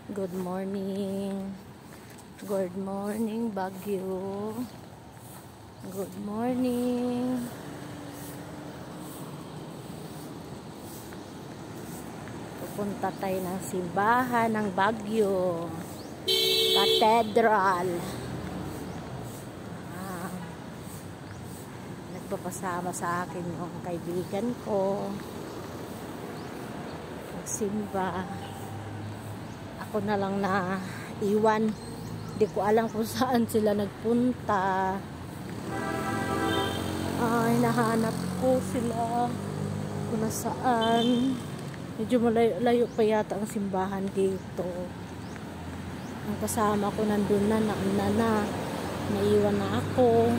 Good morning. Good morning, Baguio. Good morning. Pupunta tayo ng simbahan ng Baguio. Cathedral. Nagpapasama sa akin yung kaibigan ko. Nagsimba. Ako na lang na iwan. Hindi ko alam kung saan sila nagpunta. Ay, nahanap ko sila kung nasaan. Medyo malayo pa yata ang simbahan dito. Ang kasama ko nandun na, naiwan na ako.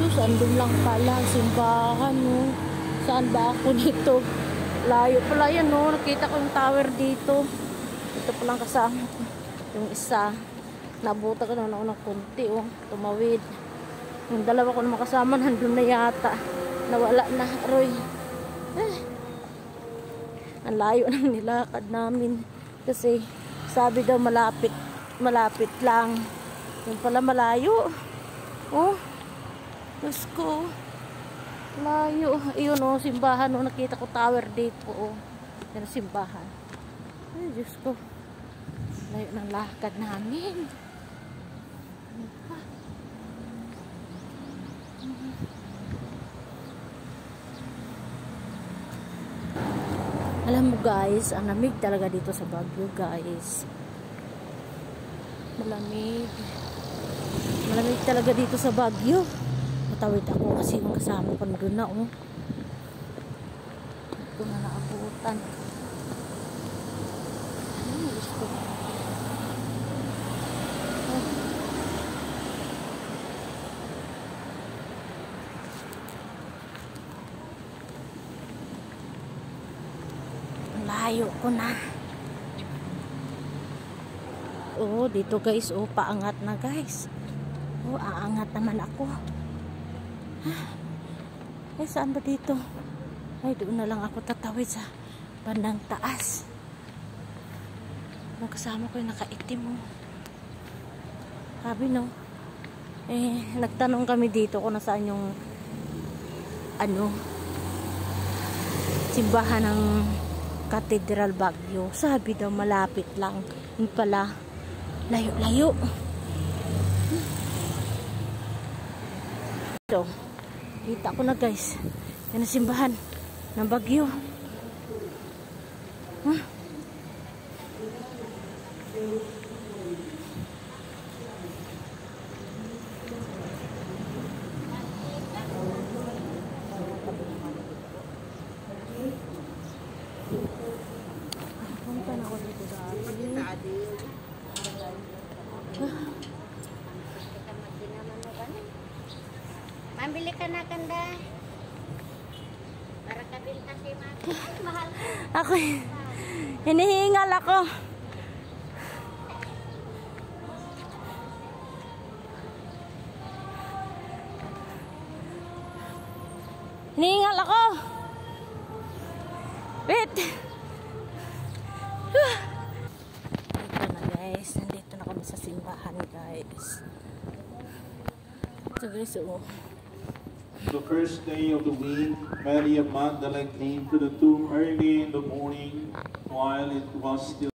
Sus, andun lang pala ang simbahan, no? Saan ba ako dito? Layo pala yan, no? Nakita ko yung tower dito. Ito palang kasama ko. Yung isa, nabuta ko na ng kunti, oh. Tumawid. Yung dalawa ko naman kasama, nandun na yata. Nawala na, Roy. Ang layo ng nilakad namin. Kasi, sabi daw malapit lang. Yung pala malayo. Oh, Diyos ko. Layo. Ayun, oh, simbahan, oh. Nakita ko tower dito, oh. Yan ang simbahan. Ay, Diyos ko. Layo ng lakad namin. Alam mo guys, ang lamig talaga dito sa Baguio guys. Malamig. Malamig talaga dito sa Baguio. Matawid ako kasi yung kasama ko doon na, oh. Hindi ko na naabutan. Gusto ko. Layo ko na. Oh, dito guys, oh, paangat na guys. Oh, aangat naman ako. Eh, saan ba dito? Ay, doon na lang ako tatawid sa bandang taas. Ang kasama ko yung nakaitim, oh. Sabi, no? Eh, nagtanong kami dito kung nasaan yung simbahan ng Cathedral Baguio. Sabi daw malapit lang. Yung pala, layo-layo. Ito, kita ko na guys. Yan ang simbahan ng Baguio. Punta na ako dito dati. Pambili ka na, Kanda. Para kabil kasi mahal. Ako, hinihingal ako. Hinihingal ako. Wait. Ito na guys. Nandito na kami sa simbahan guys. Ito guys, oh. The first day of the week, Mary of Magdala came to the tomb early in the morning while it was still